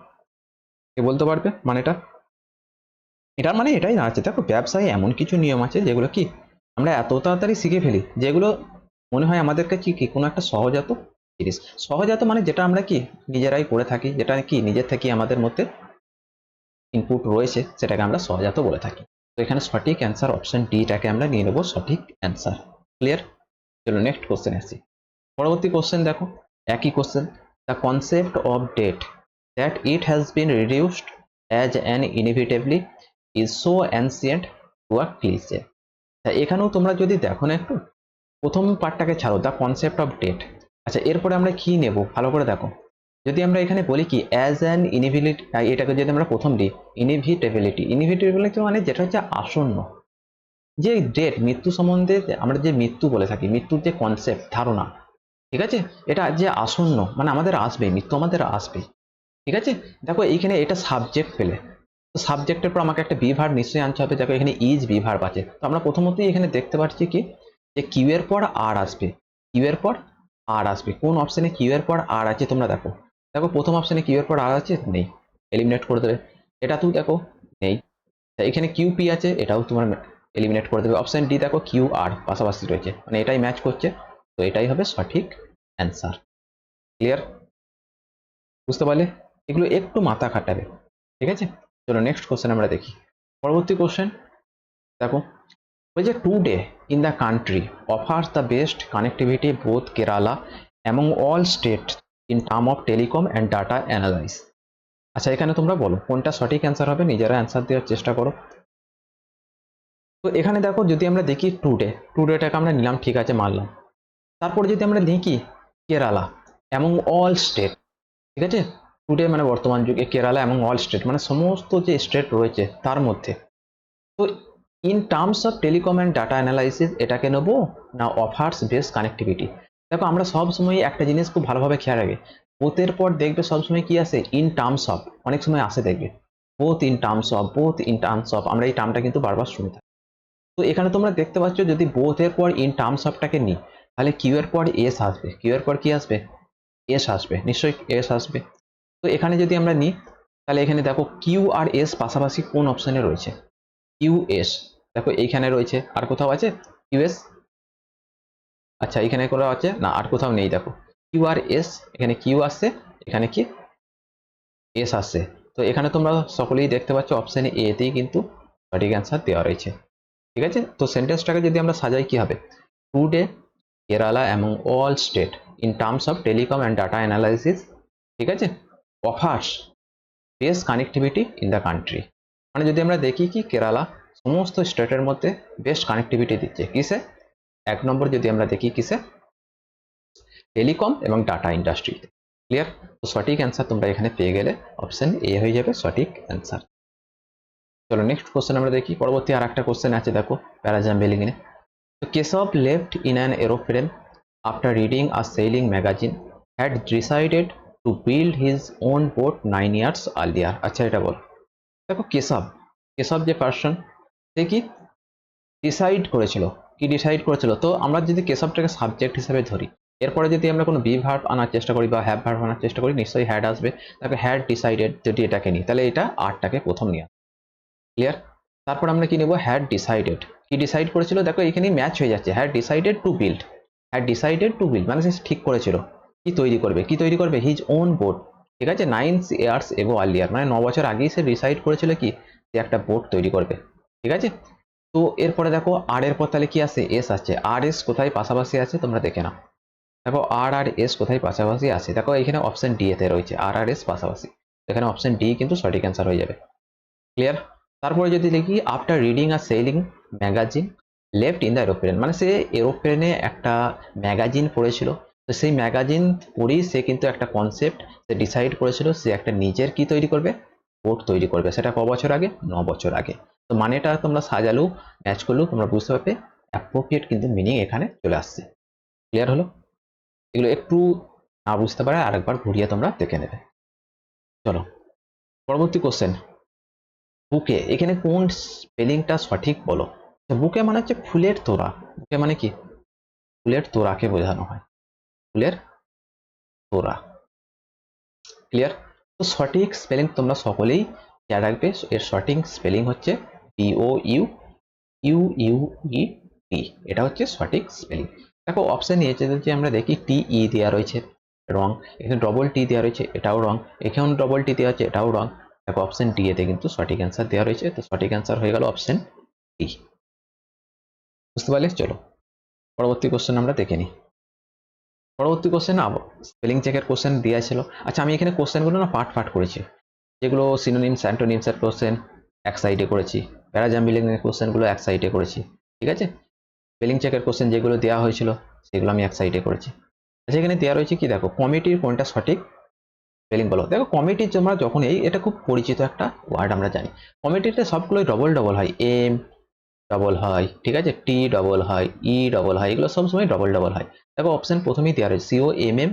কে বলতে পারবে মানেটা? এটার মানে এটাই দাঁড়াচ্ছে, দেখো ব্যবসায় এমন কিছু নিয়ম আছে যেগুলো কি আমরা এত তাড়াতাড়ি শিখে ফেলি, যেগুলো মনে হয় আমাদের কাছে কি কোনো একটা সহজাত জিনিস। সহজাত মানে যেটা আমরা কি নিজেরাই করে থাকি, যেটা কি নিজের থেকে আমাদের মধ্যে ইনপুট রয়েছে, সেটাকে আমরা সহজাত বলে থাকি। তো এখানে সঠিক অ্যান্সার অপশন ডিটাকে আমরা নিয়ে নেবো সঠিক অ্যান্সার। ক্লিয়ার? চলো নেক্সট কোশ্চেন আসি। পরবর্তী কোশ্চেন দেখো, একই question, the concept of date that it has been reduced as an inevitably is so ancient to a cliche. এখানেও তোমরা যদি দেখো না একটু, প্রথম পার্টটাকে ছাড়ো, দ্য কনসেপ্ট অফ ডেট। আচ্ছা এরপরে আমরা কি নেব ভালো করে দেখো। যদি আমরা এখানে বলি কি অ্যাজ অ্যান ইনএভিলিটি, এটাকে যদি আমরা প্রথম দিই ইনএভিটেবিলিটি, ইনএভিটেবিলিটি মানে যেটা হচ্ছে আসন্ন, যে ডেট মৃত্যু সম্বন্ধে আমরা যে মৃত্যু বলে থাকি, মৃত্যুর যে কনসেপ্ট ধারণা, ঠিক আছে, এটা যে আসন্ন মানে আমাদের আসবে, মৃত্যু আমাদের আসবে। ঠিক আছে, দেখো এইখানে এটা সাবজেক্ট পেলে, তো সাবজেক্টের পর আমাকে একটা বি ভার্ব নিশ্চয়ই আনতে হবে। দেখো এখানে ইজ বি ভার্ব আছে, তো আমরা প্রথমতই এখানে দেখতে পাচ্ছি কি যে কিউ এর পর আর আসবে, কিউ এর পর আর আসবে। কোন অপশনে কিউ এর পর আর আছে তোমরা দেখো, দেখো প্রথম অপশনে কিউ এর পর আর আছে, নেই, এলিমিনেট করে দেবে। এটা তুই দেখো নেই, এখানে কিউ পি আছে, এটাও তোমার এলিমিনেট করে দেবে। অপশন ডি দেখো কিউ আর পাশাপাশি রয়েছে, মানে এটাই ম্যাচ করছে, তো এটাই হবে সঠিক অ্যান্সার। ক্লিয়ার? বুঝতে পারলে? এগুলো একটু মাথা খাটাবে, ঠিক আছে। চলো নেক্সট কোশ্চেন আমরা দেখি। পরবর্তী কোশ্চেন দেখো, বলছে today in the country offers the best connectivity both Kerala among all state in term of telecom and data analyse. আচ্ছা এখানে তোমরা বলো কোনটা সঠিক অ্যান্সার হবে, নিজেরা অ্যান্সার দেওয়ার চেষ্টা করো। তো এখানে দেখো যদি আমরা দেখি টুডে, টুডেটাকে আমরা নিলাম, ঠিক আছে মানলাম। তারপরে যদি আমরা দেখি কেরালা এবং অল স্টেট, ঠিক আছে, টুডে মানে বর্তমান যুগে, কেরালা এবং অল স্টেট মানে সমস্ত যে স্টেট রয়েছে তার মধ্যে, তো in terms of telecom and data analysis এটাকে নেবো না অফার্স বেস্ট কানেক্টিভিটি। দেখো আমরা সব সময় একটা জিনিস খুব ভালোভাবে খেয়াল রাখবে, বোথের পর দেখবে সবসময় কি আসে, ইন টার্মস অফ, অনেক সময় আসে দেখবে both in terms of, both in terms of, আমরা এই টার্মটা কিন্তু বারবার শুনে থাকি। তো এখানে তোমরা দেখতে পাচ্ছ যদি বোথ এর পর ইন টার্মস অফটাকে নিই, তাহলে কিউ এর পর এস আসবে, কিউ এর পর কি আসবে, এস আসবে, নিশ্চয়ই এস আসবে। তো এখানে যদি আমরা নিই, তাহলে এখানে দেখো কিউ আর এস পাশাপাশি কোন অপশনে রয়েছে, কিউ এস, দেখো এইখানে রয়েছে, আর কোথাও আছে কিউ এস? আচ্ছা এখানে কোনো আছে না, আর কোথাও নেই। দেখো কিউ আর এস, এখানে কিউ আসছে, এখানে কি এস আসছে। তো এখানে তোমরা সকলেই দেখতে পাচ্ছ অপশনে এ তেই কিন্তু সঠিক অ্যান্সার দেওয়া রয়েছে। ঠিক আছে, তো সেন্টেন্সটাকে যদি আমরা সাজাই কি হবে, টুডে কেরালা এবং all state in terms of telecom and data analysis, ঠিক আছে, offers best connectivity in the country. মানে যদি আমরা দেখি কি কেরালা সমস্ত স্টেটের মধ্যে বেস্ট কানেক্টিভিটি দিচ্ছে কিসে, এক নম্বর যদি আমরা দেখি কিসে, টেলিকম এবং ডাটা ইন্ডাস্ট্রিতে। ক্লিয়ার? তো সঠিক অ্যান্সার তোমরা এখানে পেয়ে গেলে অপশন এ হয়ে যাবে সঠিক অ্যান্সার। চলো নেক্সট কোশ্চেন আমরা দেখি। পরবর্তী আর একটা কোশ্চেন আছে দেখো প্যারাজাম্বেলিং এ। তো Keshab left in an aeroplane after reading a sailing magazine had decided to build his own boat 9 years earlier. আচ্ছা এটা বল, দেখো কেশব, কেশব যে পার্সন, সে কি ডিসাইড করেছিল, কি ডিসাইড করেছিল, তো আমরা যদি কেশবটাকে সাবজেক্ট হিসেবে ধরি, এরপরে যদি আমরা কোনো বি ভার্ব আনার চেষ্টা করি বা হ্যাভ ভার্ব আনার চেষ্টা করি, নিশ্চয়ই হ্যাড আসবে। তাকে হ্যাড ডিসাইডেড যদি এটাকে নিই, তাহলে এটা আরটাকে প্রথম নিয়ে। ক্লিয়ার? তারপর আমরা কি নেব, হ্যাড ডিসাইডেড, কি ডিসাইড করেছিল, দেখো এখানেই ম্যাচ হয়ে যাচ্ছে, had decided to build, had decided to build মানে সে ঠিক করেছিল কি তৈরি করবে হিজ ওন বোট, ঠিক আছে, 9 years এগো আর্লিয়ার মানে 9 বছর আগেই সে ডিসাইড করেছিল কি সে একটা বোট তৈরি করবে, ঠিক আছে। তো এরপরে দেখো আর এর পর তাহলে কি আছে, এস আছে। আর এস কোথায় পাশাপাশি আছে তোমরা দেখে নাও, দেখো আর আর এস কোথায় পাশাপাশি আছে, দেখো এখানে অপশন ডি এতে রয়েছে আর আর এস পাশাপাশি, এখানে অপশন ডি কিন্তু সঠিক অ্যান্সার হয়ে যাবে। ক্লিয়ার। তারপরে যদি দেখি after reading a sailing magazine left in the aeroplane মানে সে এরোপ্লেনে একটা ম্যাগাজিন পড়েছিল, তো সেই ম্যাগাজিন পড়েই সে কিন্তু একটা কনসেপ্ট সে ডিসাইড করেছিল সে একটা নিজের কি তৈরি করবে, বোট তৈরি করবে। সেটা ক বছর আগে, 9 বছর আগে। তো মানেটা তোমরা সাজালো ম্যাচ করলেও তোমরা বুঝতে পারবে অ্যাপ্রোপ্রিয়েট কিন্তু মিনিং এখানে চলে আসছে। ক্লিয়ার হলো? এগুলো একটু না বুঝতে পারে আরেকবার ঘুরিয়ে তোমরা দেখে নেবে। চলো পরবর্তী কোশ্চেন, বুকে এখানে কোন স্পেলিংটা সঠিক বলো। বুকে মানে হচ্ছে ফুলের তোড়া, বুকে মানে কি ফুলের তোড়াকে বোঝানো হয়, ফুলের তোড়া। ক্লিয়ার। তো সঠিক স্পেলিং তোমরা সকলেই খেয়াল রাখবে, এর সঠিক স্পেলিং হচ্ছে BOU UUE টি, এটা হচ্ছে সঠিক স্পেলিং। দেখো অপশন এ যদি আমরা দেখি TE দেওয়া রয়েছে রং, এখানে ডবল টি দেওয়া রয়েছে এটাও রং, এখানে ডবল টি দেওয়া আছে এটাও রং। দেখো অপশন ডি এতে কিন্তু সঠিক অ্যান্সার দেওয়া রয়েছে, তো সঠিক অ্যান্সার হয়ে গেল অপশন ডি। বুঝতে পারলে? চলো পরবর্তী কোশ্চেন আমরা দেখে নিই। পরবর্তী কোশ্চেন স্পেলিং চেকের কোশ্চেন দেওয়া ছিল। আচ্ছা আমি এখানে কোশ্চেনগুলো না পার্ট করেছি, যেগুলো সিনোনিমস অ্যান্টোনিমসের কোশ্চেন এক সাইডে করেছি, প্যারাজাম্বিলিং এর কোশ্চেনগুলো এক সাইডে করেছি, ঠিক আছে। স্পেলিং চেকের কোশ্চেন যেগুলো দেওয়া হয়েছিল সেগুলো আমি এক সাইডে করেছি। আচ্ছা এখানে দেওয়া রয়েছে কি দেখো, কমিটির কোনটা সঠিক স্পেলিং বলো। দেখো কমিটি তোমরা যখন এটা খুব পরিচিত একটা ওয়ার্ড আমরা জানি, কমিটিতে সবগুলোই ডবল ডবল হয়, এম ডবল হয়, ঠিক আছে, টি ডবল হয়, ই ডবল হয়, এগুলো সবসময় ডবল ডবল হয়। দেখো অপশন প্রথমেই দেওয়া রয়েছে COMM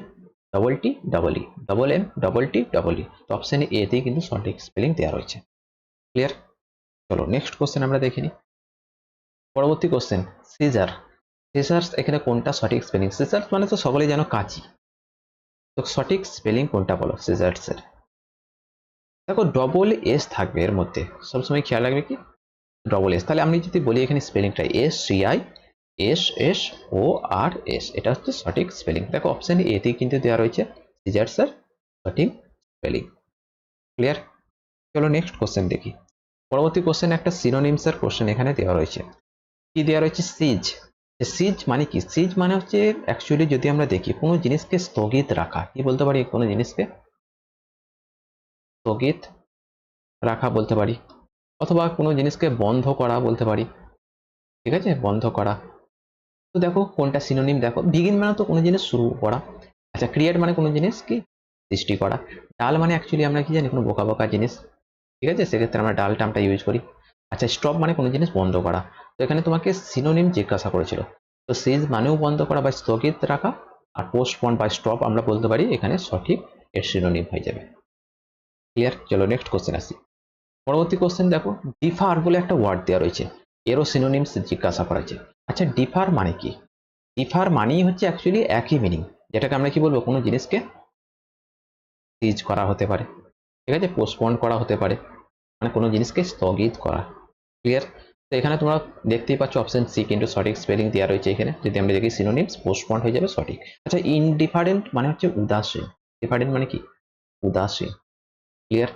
double T double E double M double T double E, তো অপশন এতেই কিন্তু সঠিক স্পেলিং দেওয়া রয়েছে। ক্লিয়ার। চলো নেক্সট কোশ্চেন আমরা দেখে নিই। পরবর্তী কোশ্চেন, সিজার সিজার্স এখানে কোনটা সঠিক স্পেলিং। সিজার্স মানে তো সকলেই জানো কাঁচি, তো সঠিক স্পেলিং কোনটা বলো সিজার্স এর। দেখো ডবল এস থাকবে এর মধ্যে, সবসময় খেয়াল রাখবে কি ডবল এস। তাহলে আমি যদি বলি এখানে স্পেলিংটা SCISSORS, এটা হচ্ছে সঠিক স্পেলিং। দেখো অপশন এতেই কিন্তু দেওয়া রয়েছে সিজার্স এর সঠিক স্পেলিং। ক্লিয়ার। চলো নেক্সট কোশ্চেন দেখি। পরবর্তী কোশ্চেন একটা সিনোনিমস এর কোশ্চেন এখানে দেওয়া রয়েছে, কি দেওয়া রয়েছে সিজ। সিজ মানে কি, সিজ মানে হচ্ছে অ্যাকচুয়ালি যদি আমরা দেখি কোনো জিনিসকে স্থগিত রাখা, কি বলতে পারি, কোনো জিনিসকে স্থগিত রাখা বলতে পারি, অথবা কোনো জিনিসকে বন্ধ করা বলতে পারি, ঠিক আছে, বন্ধ করা। তো দেখো কোনটা সিনোনিম, দেখো বিগিন মানে তো কোনো জিনিস শুরু করা, আচ্ছা ক্রিয়েট মানে কোনো জিনিস কি সৃষ্টি করা, ডাল মানে অ্যাকচুয়ালি আমরা কি জানি কোনো বোকা বোকা জিনিস, ঠিক আছে, সেক্ষেত্রে আমরা ডাল টার্মটা ইউজ করি। আচ্ছা স্টপ মানে কোনো জিনিস বন্ধ করা, তো এখানে তোমাকে সিনোনিম জিজ্ঞাসা করেছিল, তো সিজ মানেও বন্ধ করা বা স্থগিত রাখা, আর পোস্টপন বা স্টপ আমরা বলতে পারি এখানে সঠিক এর সিনোনিম হয়ে যাবে। ক্লিয়ার। চলো নেক্সট কোশ্চেন আসি। পরবর্তী কোশ্চেন দেখো, ডিফার বলে একটা ওয়ার্ড দেওয়া রয়েছে, এরও সিনোনিমস জিজ্ঞাসা করা হয়েছে। আচ্ছা ডিফার মানে কি, ডিফার মানেই হচ্ছে অ্যাকচুয়ালি একই মিনিং, যেটাকে আমরা কি বলবো কোনো জিনিসকে সিজ করা হতে পারে, ঠিক আছে, পোস্টপন করা হতে পারে, মানে কোনো জিনিসকে স্থগিত করা। ক্লিয়ার। তো এখানে তোমরা দেখতেই পাচ্ছ অপশন সি কিন্তু সঠিক স্পেলিং দেওয়া রয়েছে এখানে, যদি আমরা দেখি সিনোনিমস পোস্টপন্ড হয়ে যাবে সঠিক। আচ্ছা ইনডিফারেন্ট মানে হচ্ছে উদাসীন, ডিফারেন্ট মানে কি উদাসীন। ক্লিয়ার।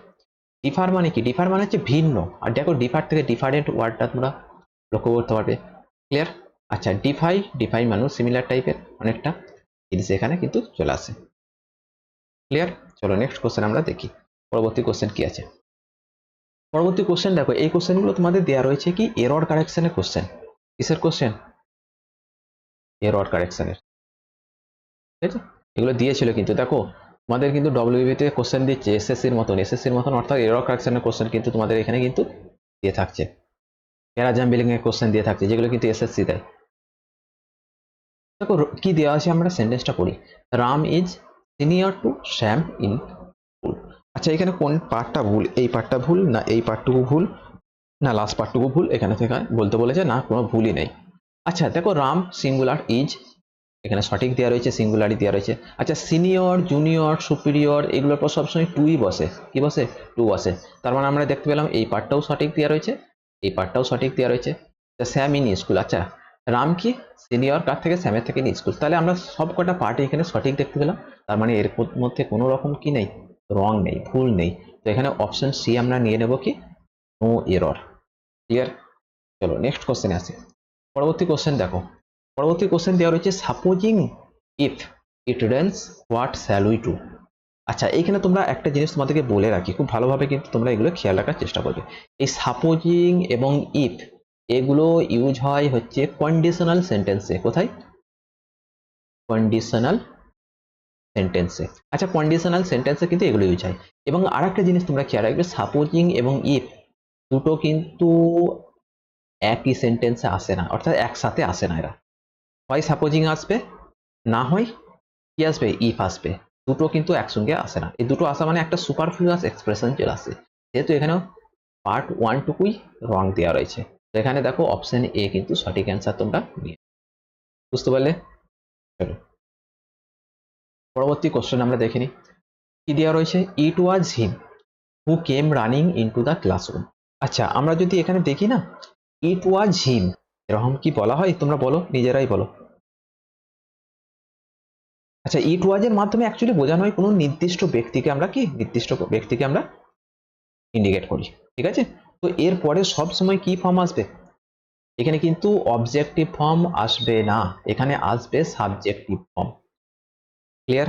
ডিফার মানে কি, ডিফার মানে হচ্ছে ভিন্ন, আর দেখো ডিফার থেকে ডিফারেন্ট ওয়ার্ডটা তোমরা লক্ষ্য করতে পারবে। ক্লিয়ার। আচ্ছা ডিফাই মানে সিমিলার টাইপের অনেকটা জিনিস এখানে কিন্তু চলে আসে। ক্লিয়ার। চলো নেক্সট কোশ্চেন আমরা দেখি পরবর্তী কোশ্চেন কি আছে। পরবর্তী কোশ্চেন দেখো, এই কোশ্চেনগুলো তোমাদের দেওয়া রয়েছে কি এরর কারেকশনের কোশ্চেন। কিসের কোশ্চেন, এরর কারেকশনের, ঠিক আছে, এগুলো দিয়েছিল কিন্তু দেখো তোমাদের কিন্তু WB তে কোশ্চেন দিচ্ছে এসএসসির মতন অর্থাৎ এরর কারেকশনের কোশ্চেন কিন্তু তোমাদের এখানে কিন্তু দিয়ে থাকছে, প্যারাজাম্বিলিং এর কোশ্চেন দিয়ে থাকছে, যেগুলো কিন্তু এসএসসি দেয়। দেখো কি দেওয়া আছে আমরা সেন্টেন্সটা পড়ি, Ram is senior to Shyam in school. আচ্ছা এখানে কোন পার্টটা ভুল, এই পার্টটা ভুল না এই পার্টটুকু ভুল না লাস্ট পার্টটুকু ভুল, এখানে থেকে বলতে বলেছে না কোনো ভুলই নেই। আচ্ছা দেখো রাম সিঙ্গুলার, ইজ এখানে সঠিক দেওয়া রয়েছে, সিঙ্গুলারই দেওয়া রয়েছে। আচ্ছা সিনিয়র জুনিয়র সুপিরিয়র এগুলোর পর সবসময় টুই বসে, কি বসে টু বসে, তার মানে আমরা দেখতে পেলাম এই পার্টটাও সঠিক দেওয়া রয়েছে, এই পার্টটাও সঠিক দেওয়া রয়েছে। স্যাম ইন স্কুল, আচ্ছা রাম কি সিনিয়র কার থেকে, স্যামের থেকে নিয়ে স্কুল। তাহলে আমরা সব কটা পার্টি এখানে সঠিক দেখতে পেলাম, তার মানে এর মধ্যে কোনো রকম কি নেই, রং নেই, ভুল নেই। তো এখানে অপশন সি আমরা নিয়ে নেব কি, নো এরর। ক্লিয়ার? চলো নেক্সট কোশ্চেনে আসি। পরবর্তী কোশ্চেন দেখো, পরবর্তী কোশ্চেন দেওয়া রয়েছে supposing if it rains what shall we do. আচ্ছা এইখানে তোমরা একটা জিনিস তোমাদেরকে বলে রাখি, খুব ভালোভাবে কিন্তু তোমরা এগুলো খেয়াল রাখার চেষ্টা করবে। এই সাপোজিং এবং ইফ এগুলো ইউজ হয় হচ্ছে কন্ডিশনাল সেন্টেন্সে। কোথায়? কন্ডিশনাল সেন্টেন্সে। আচ্ছা কন্ডিশনাল সেন্টেন্সে কিন্তু এগুলো ইউজ হয়। এবং আর একটা জিনিস তোমরা খেয়াল রাখবে, সাপোজিং এবং ইফ দুটো কিন্তু একই সেন্টেন্সে আসে না, অর্থাৎ একসাথে আসে না। এরা হয় সাপোজিং আসবে, না হয় কি আসবে, ইফ আসবে। দুটো কিন্তু একসঙ্গে আসে না। এই দুটো আসা মানে একটা সুপারফ্লুয়াস এক্সপ্রেশন চলে আসে। যেহেতু এখানেও পার্ট 1 টুকুই রং দেওয়া রয়েছে, তো এখানে দেখো অপশন এ কিন্তু সঠিক অ্যান্সার তোমরা নিয়ে। বুঝতে পারলে? চলো পরবর্তী কোশ্চেন আমরা দেখে নিই। কি দেওয়া রয়েছে, it was him who came running into the classroom. আচ্ছা আমরা যদি এখানে দেখি না, ইট ওয়াজ হিম এরকম কি বলা হয়, তোমরা বলো, নিজেরাই বলো। আচ্ছা ইট ওয়াজ এর মাধ্যমে অ্যাকচুয়ালি বোঝানো হয় কোনো নির্দিষ্ট ব্যক্তিকে, আমরা কি নির্দিষ্ট ব্যক্তিকে আমরা ইন্ডিকেট করি। ঠিক আছে? তো এর পরে সব সময় কি ফর্ম আসবে, এখানে কিন্তু অবজেক্টিভ ফর্ম আসবে না, এখানে আসবে সাবজেক্টিভ ফর্ম। ক্লিয়ার?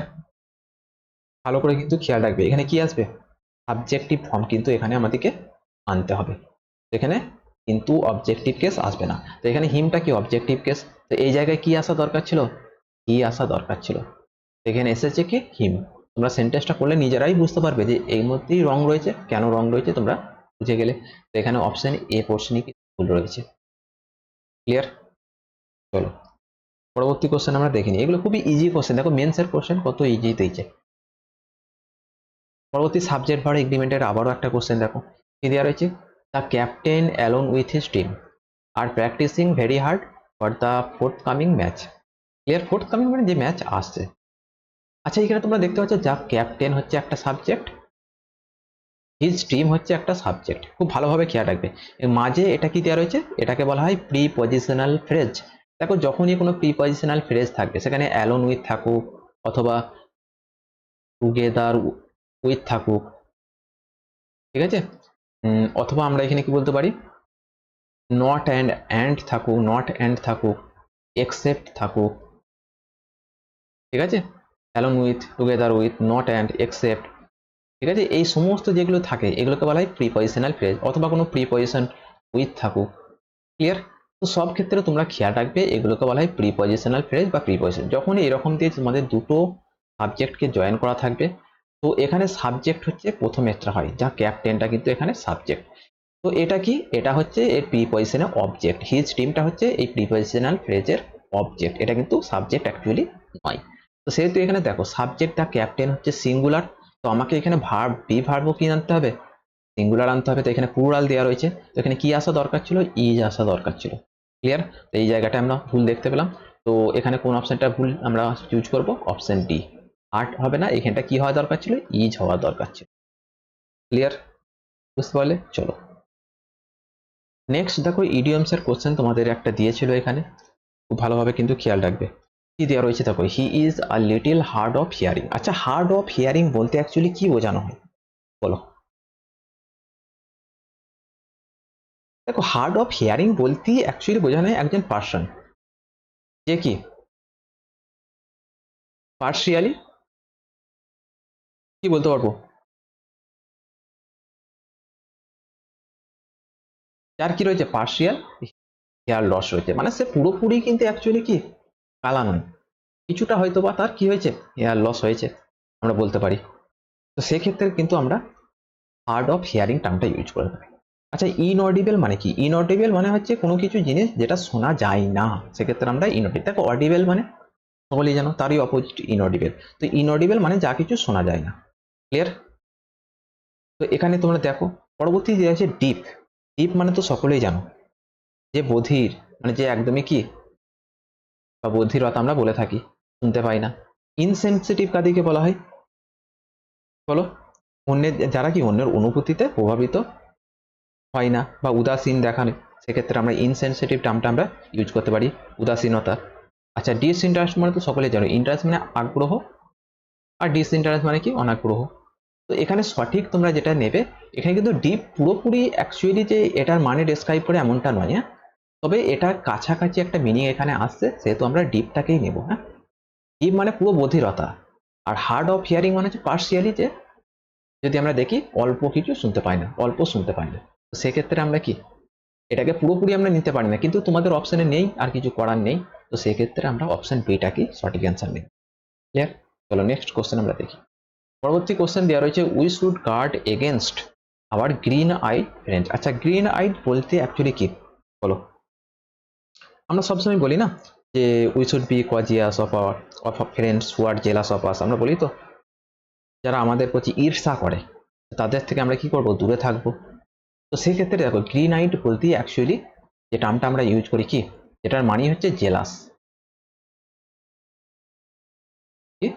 ভালো করে কিন্তু খেয়াল রাখবে, এখানে কি আসবে, সাবজেক্টিভ ফর্ম কিন্তু এখানে আমাদেরকে আনতে হবে। এখানে কিন্তু অবজেক্টিভ কেস আসবে না। তো এখানে হিমটা কি অবজেক্টিভ কেস, তো এই জায়গায় কি আসা দরকার ছিল, হি আসা দরকার ছিল। এখানে এসেছে কি হিম। তোমরা সেন্টেন্সটা করলে নিজেরাই বুঝতে পারবে যে এই মধ্যেই রং রয়েছে, কেন রং রয়েছে তোমরা বুঝে গেলে। তো এখানে অপশন এ পোর্শনই ভুল রয়েছে। ক্লিয়ার? চলো পরবর্তী কোশ্চেন আমরা দেখিনি, এগুলো খুবই ইজি কোশ্চেন, দেখো মেন্সের কোশ্চেন কত ইজি দিয়েছে। পরবর্তী সাবজেক্ট ভার এগ্রিমেন্টের আবারও একটা কোশ্চেন দেখো, কি দেওয়া রয়েছে, the captain along with his team are practicing very hard for the fourth coming match. Clear? Fourth coming মানে যে ম্যাচ আসছে। আচ্ছা এখানে তোমরা দেখতে পাচ্ছ যা ক্যাপ্টেন হচ্ছে একটা সাবজেক্ট, হিজ টিম হচ্ছে একটা সাবজেক্ট। খুব ভালোভাবে খেয়াল রাখবে, এর মাঝে এটা কি দেওয়া রয়েছে, এটাকে বলা হয় প্রিপজিশনাল ফ্রেজ। দেখো যখনই কোনো প্রিপজিশনাল ফ্রেজ থাকবে, সেখানে অ্যালোন উইথ থাকুক অথবা টুগেদার উইথ থাকুক, ঠিক আছে, অথবা আমরা এখানে কি বলতে পারি, নট অ্যান্ড থাকুক, নট অ্যান্ড থাকুক, এক্সেপ্ট থাকুক, ঠিক আছে, alone with, together with, not and, except, ঠিক আছে, এই সমস্ত যেগুলো থাকে এগুলোকে বলা হয় প্রিপজিশনাল ফ্রেজ, অথবা কোনো প্রিপজিশন উইথ থাকুক। ক্লিয়ার? তো সব ক্ষেত্রে তোমরা খেয়াল রাখবে এগুলোকে বলা হয় প্রিপজিশনাল ফ্রেজ বা প্রিপজিশন। যখন এরকম দিয়ে তোমাদের দুটো সাবজেক্টকে জয়েন করা থাকবে, তো এখানে সাবজেক্ট হচ্ছে প্রথম এক্সট্রা হয়, যা ক্যাপ্টেনটা কিন্তু এখানে সাবজেক্ট। তো এটা কি, এটা হচ্ছে এর প্রিপজিশনের অবজেক্ট, হিজ টিমটা হচ্ছে এই প্রিপজিশনাল ফ্রেজের অবজেক্ট, এটা কিন্তু সাবজেক্ট অ্যাকচুয়ালি নয়। তো সেহেতু এখানে দেখো সাবজেক্ট দা ক্যাপ্টেন হচ্ছে সিঙ্গুলার, তো আমাকে এখানে ভার্ব বি ভার্বও কি আনতে হবে, সিঙ্গুলার আনতে হবে। তো এখানে প্লুরাল দেওয়া রয়েছে, তো এখানে কি আসা দরকার ছিল, ইজ আসা দরকার ছিল। ক্লিয়ার? তো এই জায়গাটা আমরা ভুল দেখতে পেলাম। তো এখানে কোন অপশনটা ভুল আমরা চুজ করব, অপশন ডি, আর্ট হবে না, এখানটা কি হওয়া দরকার ছিল, ইজ হওয়া দরকার ছিল। ক্লিয়ার? বুঝতে পারলে? চলো নেক্সট দেখো ইডিয়মস এর কোশ্চেন তোমাদের একটা দিয়েছিল এখানে, খুব ভালোভাবে কিন্তু খেয়াল রাখবে। কি দেওয়া রয়েছে দেখো, he is a little hard of hearing. আচ্ছা হার্ড অফ হিয়ারিং বলতে অ্যাকচুয়ালি কি বোঝানো হয় বলো? দেখো হার্ড অফ হিয়ারিং বলতে অ্যাকচুয়ালি বোঝানো হয় একজন পার্সন যে কি পার্শিয়ালি, কি বলতে পারবো, যার কি রয়েছে পার্শিয়াল হেয়ার লস রয়েছে, মানে সে পুরোপুরি কিন্তু অ্যাকচুয়ালি কি কালা নয়, কিছুটা হয়তো বা তার কি হয়েছে, হেয়ার লস হয়েছে, আমরা বলতে পারি। তো সেক্ষেত্রে কিন্তু আমরা হার্ড অফ হিয়ারিং টার্মটা ইউজ করে থাকি। আচ্ছা ইনঅডিবল মানে কি, ইনঅডিবল মানে হচ্ছে কোনো কিছু জিনিস যেটা শোনা যায় না, সেক্ষেত্রে আমরা ইনঅডিবল। দেখো অডিবল মানে সকলেই জানো, তারই অপোজিট ইনঅডিবল। তো ইনঅডিবল মানে যা কিছু শোনা যায় না। ক্লিয়ার? তো এখানে তোমরা দেখো পরবর্তী যে আছে ডিপ। ডিপ মানে তো সকলেই জানো, যে বধির, মানে যে একদমই কি, বা বধিরতা আমরা বলে থাকি, শুনতে পাই না। ইনসেনসিটিভ কাদেরকে বলা হয় বলো? অন্যের, যারা কি অন্যের অনুভূতিতে প্রভাবিত হয় না বা উদাসীন দেখানো, সেক্ষেত্রে আমরা ইনসেনসিটিভ টার্মটা আমরা ইউজ করতে পারি, উদাসীনতা। আচ্ছা, ডিসইন্টারেস্ট মানে তো সকলেই জানো, ইন্টারেস্ট মানে আগ্রহ, আর ডিসইন্টারেস্ট মানে কি অনাগ্রহ। তো এখানে সঠিক তোমরা যেটা নেবে, এখানে কিন্তু ডিপ পুরোপুরি অ্যাকচুয়ালি যে এটার মানে ডেসক্রাইব করে এমনটা নয়, হ্যাঁ, তবে এটা কাছাকাছি একটা মিনিং এখানে আসছে, সেহেতু আমরা ডিপটাকেই নেব। হ্যাঁ, ডিপ মানে পুরো বধিরতা, আর হার্ড অফ হিয়ারিং মানে হচ্ছে পার্সিয়ালি, যে যদি আমরা দেখি অল্প কিছু শুনতে পাই না, অল্প শুনতে পাই না, তো সেক্ষেত্রে আমরা কি এটাকে পুরোপুরি আমরা নিতে পারি না, কিন্তু তোমাদের অপশনে নেই আর কিছু করার নেই, তো সেক্ষেত্রে আমরা অপশন বিটাকেই সঠিক অ্যান্সার নেব। ক্লিয়ার? চলো নেক্সট কোশ্চেন আমরা দেখি। পরবর্তী কোশ্চেন দেওয়া রয়েছে, we should guard against our green eyed friends. আচ্ছা, গ্রিন আইড বলতে অ্যাকচুয়ালি কি বলো? আমরা সবসময় বলি না যে we should be cautious of friends who are jealous of us, আমরা বলি তো যারা আমাদের প্রতি ঈর্ষা করে তাদের থেকে আমরা কি করব, দূরে থাকবো। তো সেই ক্ষেত্রে দেখো, গ্রিন আইড বলতে অ্যাকচুয়ালি যে টার্মটা আমরা ইউজ করি কি, এটার মানে হচ্ছে জেলাস। কি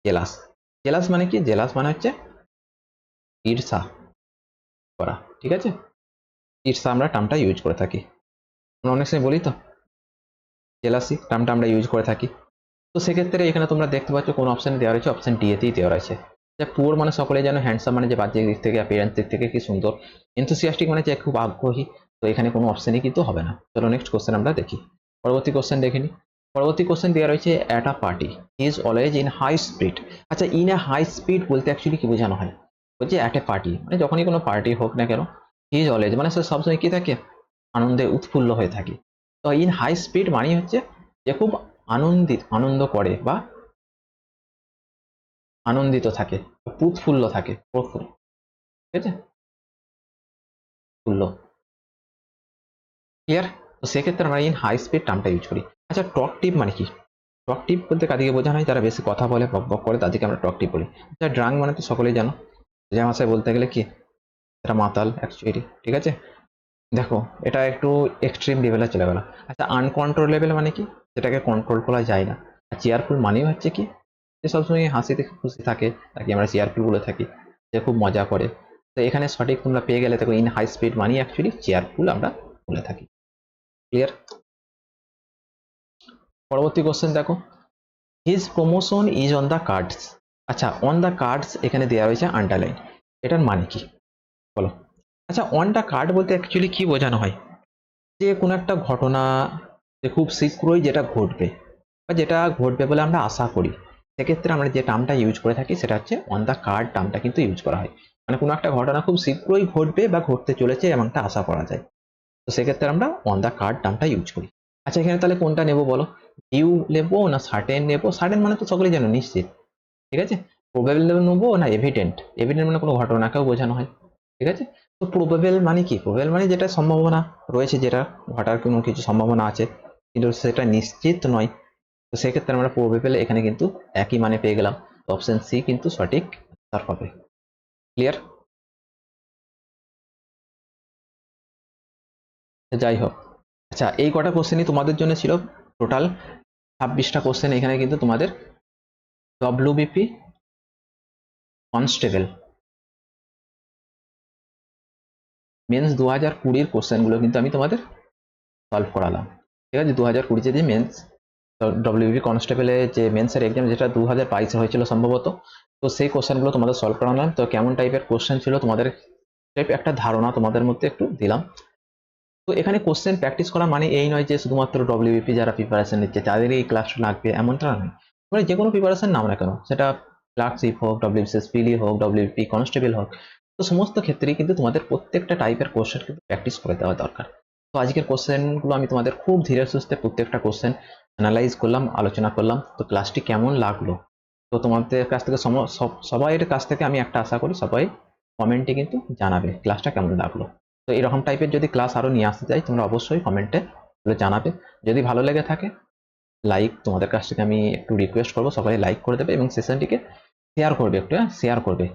জেলাস? জেলাস মানে কি? জেলাস মানে হচ্ছে ঈর্ষা করা, ঠিক আছে? ঈর্ষা আমরা টার্মটা ইউজ করে থাকি, আমরা অনেক সময় বলি তো জেলাসি টার্মটা আমরা ইউজ করে থাকি। তো সেক্ষেত্রে এখানে তোমরা দেখতে পাচ্ছ কোন অপশনে দেওয়া রয়েছে, অপশন ডি এতেই দেওয়া রয়েছে। যে পুয়ার মানে সকলে যেন হ্যান্ডসাম মানে যে বাহ্যিক দিক থেকে, অ্যাপিয়ারেন্স দিক থেকে কি সুন্দর, এনথুসিয়াস্টিক মানে যে খুব আগ্রহী, তো এখানে কোনো অপশনই কিন্তু হবে না। চলো নেক্সট কোশ্চেন আমরা দেখি, পরবর্তী কোশ্চেন দেখে নিই। পরবর্তী কোশ্চেন দেওয়া রয়েছে, at a party he is always in high speed. আচ্ছা, ইন এ হাই স্পিড বলতে অ্যাকচুয়ালি কি বোঝানো হয়? বলছে অ্যাট এ পার্টি মানে যখনই কোনো পার্টি হোক না কেন, হি ইজ অলওয়েজ মানে সে সবসময় কি থাকে, আনন্দে উৎফুল্ল হয়ে থাকে। তো ইন হাই স্পিড মানে হচ্ছে যে খুব আনন্দ করে বা আনন্দিত থাকে, উৎফুল্ল থাকে, প্রফুল্ল, ঠিক আছে, ফুল্ল। ক্লিয়ার? তো সেক্ষেত্রে আমরা ইন হাই স্পিড টার্মটা ইউজ করি। আচ্ছা, টক টিপ মানে কি? টক টিপ বলতে কাদিকে বোঝানো হয়, যারা বেশি কথা বলে, বক বক করে, তাদেরকে আমরা টক টিপ বলি। আচ্ছা, ড্রাঙ্ক মানে তো সকলেই জানো, যে ভাষায় বলতে গেলে কি, এটা মাতাল অ্যাকচুয়ালি, ঠিক আছে? দেখো, এটা একটু এক্সট্রিম লেভেলে চলে গেল। আচ্ছা, আনকন্ট্রোলেবল মানে কি? যেটাকে কন্ট্রোল করা যায় না। আর চেয়ারফুল মানেই হচ্ছে কি, যে সবসময় হাসিতে খুশি থাকে, তাকে আমরা চেয়ারফুল বলে থাকি, যে খুব মজা করে। তো এখানে সঠিক তোমরা পেয়ে গেলে, দেখো ইন হাই স্পিড মানি অ্যাকচুয়ালি চেয়ারফুল আমরা বলে থাকি। ক্লিয়ার? পরবর্তী কোশ্চেন দেখো, his promotion is on the cards. আচ্ছা, অন দ্য কার্ডস এখানে দেওয়া রয়েছে আন্ডারলাইন, এটার মানে কি বলো? আচ্ছা, অন দ্য কার্ড বলতে অ্যাকচুয়ালি কি বোঝানো হয়? যে কোনো একটা ঘটনা যে খুব শীঘ্রই যেটা ঘটবে, বা যেটা ঘটবে বলে আমরা আশা করি, সেক্ষেত্রে আমরা যে টার্মটা ইউজ করে থাকি সেটা হচ্ছে অন দ্য কার্ড টার্মটা কিন্তু ইউজ করা হয়। মানে কোনো একটা ঘটনা খুব শীঘ্রই ঘটবে বা ঘটতে চলেছে এমনটা আশা করা যায়, তো সেক্ষেত্রে আমরা অন দ্য কার্ড টার্মটা ইউজ করি। আচ্ছা, এখানে তাহলে কোনটা নেবো বলো? ডিউ নেবো না সার্টেন নেবো? সার্টেন মানে তো সকলেই জানো নিশ্চিত, ঠিক আছে? প্রবাবল নেবো না এভিডেন্ট? এভিডেন্ট মানে কোনো ঘটনাকেও বোঝানো হয়, ঠিক আছে? তো প্রবাবল মানে কি? প্রবাবল মানে যেটা সম্ভাবনা রয়েছে, যেটা ঘটার কোনো কিছু সম্ভাবনা আছে কিন্তু সেটা নিশ্চিত নয়, তো সেক্ষেত্রে আমরা প্রবাবল এখানে কিন্তু একই মানে পেয়ে গেলাম। অপশন সি কিন্তু সঠিক আনসার হবে। ক্লিয়ার? যাই হোক, আচ্ছা, এই কটা কোশ্চেনই তোমাদের জন্য ছিল। টোটাল 26টা কোশ্চেন এখানে কিন্তু তোমাদের ডব্লিউবিপি কনস্টেবল মেন্স 2020 কোশ্চেনগুলো কিন্তু আমি তোমাদের সলভ করালাম, ঠিক আছে? 2020 যে মেন্স ডব্লিউবি কনস্টেবলের যে মেন্সের এক্সাম, যেটা 2022 হয়েছিল সম্ভবত, তো সেই কোশ্চেনগুলো তোমাদের সলভ করালাম। তো কেমন টাইপের কোশ্চেন ছিল তোমাদের একটা ধারণা তোমাদের মধ্যে একটু দিলাম। তো এখানে কোশ্চেন প্র্যাকটিস করা মানে এই নয় যে শুধুমাত্র ডব্লিউবিপি যারা প্রিপারেশন নিচ্ছে তাদেরই এই ক্লাসটা লাগবে, এমনটা নয়। তোমরা যে কোনো প্রিপারেশন নাও না কেন, সেটা ক্লার্কশিপ হোক, ডব্লিউবিসিএস পিলি হোক, ডব্লিউবিপি কনস্টেবল হোক, তো সমস্ত ক্ষেত্রেই কিন্তু তোমাদের প্রত্যেকটা টাইপের কোশ্চেন কিন্তু প্র্যাকটিস করে দেওয়া দরকার। তো আজকের কোশ্চেনগুলো আমি তোমাদের খুব ধীরে সুস্থে প্রত্যেকটা কোশ্চেন অ্যানালাইজ করলাম, আলোচনা করলাম। তো ক্লাসটি কেমন লাগলো, তো তোমাদের কাছ থেকে সবাইয়ের কাছ থেকে আমি একটা আশা করি, সবাই কমেন্টে কিন্তু জানাবে ক্লাসটা কেমন লাগলো। তো এরকম টাইপের যদি ক্লাস আরো নিয়ে আসতে চাই, তোমরা অবশ্যই কমেন্টে জানাবে। যদি ভালো লেগে থাকে, লাইক, তোমাদের কাছ থেকে আমি একটু রিকোয়েস্ট করবো, সবাই লাইক করে দেবে এবং সেশনটিকে শেয়ার করবে, একটু শেয়ার করবে,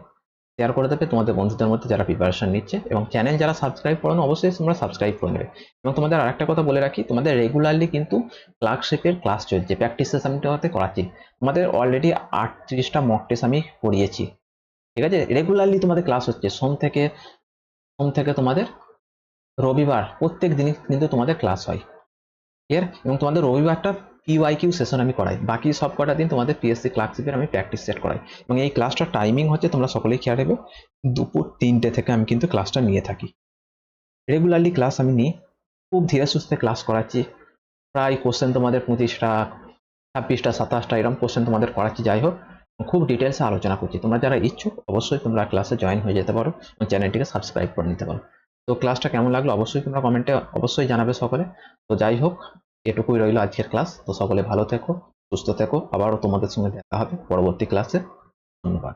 শেয়ার করে দেবে তোমাদের বন্ধুদের মধ্যে যারা প্রিপারেশন নিচ্ছে। এবং চ্যানেল যারা সাবস্ক্রাইব করো অবশ্যই তোমরা সাবস্ক্রাইব করে নেবে। এবং তোমাদের আরেকটা কথা বলে রাখি, তোমাদের রেগুলারলি কিন্তু ক্লার্কশিপের ক্লাস চলছে, প্র্যাকটিস সেশন আমি তোমাদের করাচ্ছি। তোমাদের অলরেডি 38টা মক টেস্ট আমি করিয়েছি, ঠিক আছে? রেগুলারলি তোমাদের ক্লাস হচ্ছে সোম থেকে তোমাদের রবিবার প্রত্যেক দিনই কিন্তু তোমাদের ক্লাস হয়, ক্লিয়ার? এবং তোমাদের রবিবারটা পিওয়াইকিউ সেশন আমি করাই, বাকি সব কটা দিন তোমাদের পিএসসি ক্লার্কশিপের আমি প্র্যাকটিস সেট করাই। এবং এই ক্লাসটার টাইমিং হচ্ছে, তোমরা সকলেই খেয়াল রাখবে, দুপুর 3টে থেকে আমি কিন্তু ক্লাসটা নিয়ে থাকি। রেগুলারলি ক্লাস আমি নিই, খুব ধীরে সুস্থে ক্লাস করাচ্ছি। প্রায় কোশ্চেন তোমাদের 25টা 26টা 27টা এরকম কোশ্চেন তোমাদের করাচ্ছি। যাই হোক, খুব ডিটেলসে আলোচনা করছি। তোমরা যারা ইচ্ছুক অবশ্যই তোমরা ক্লাসে জয়েন হয়ে যেতে পারো এবং চ্যানেলটিকে সাবস্ক্রাইব করে নিতে পারো। তো ক্লাসটা কেমন লাগলো অবশ্যই তোমরা কমেন্টে অবশ্যই জানাবে সকলে। তো যাই হোক, এটুকুই রইলো আজকের ক্লাস। তো সকলে ভালো থেকো, সুস্থ থেকো, আবারও তোমাদের সঙ্গে দেখা হবে পরবর্তী ক্লাসে। ধন্যবাদ।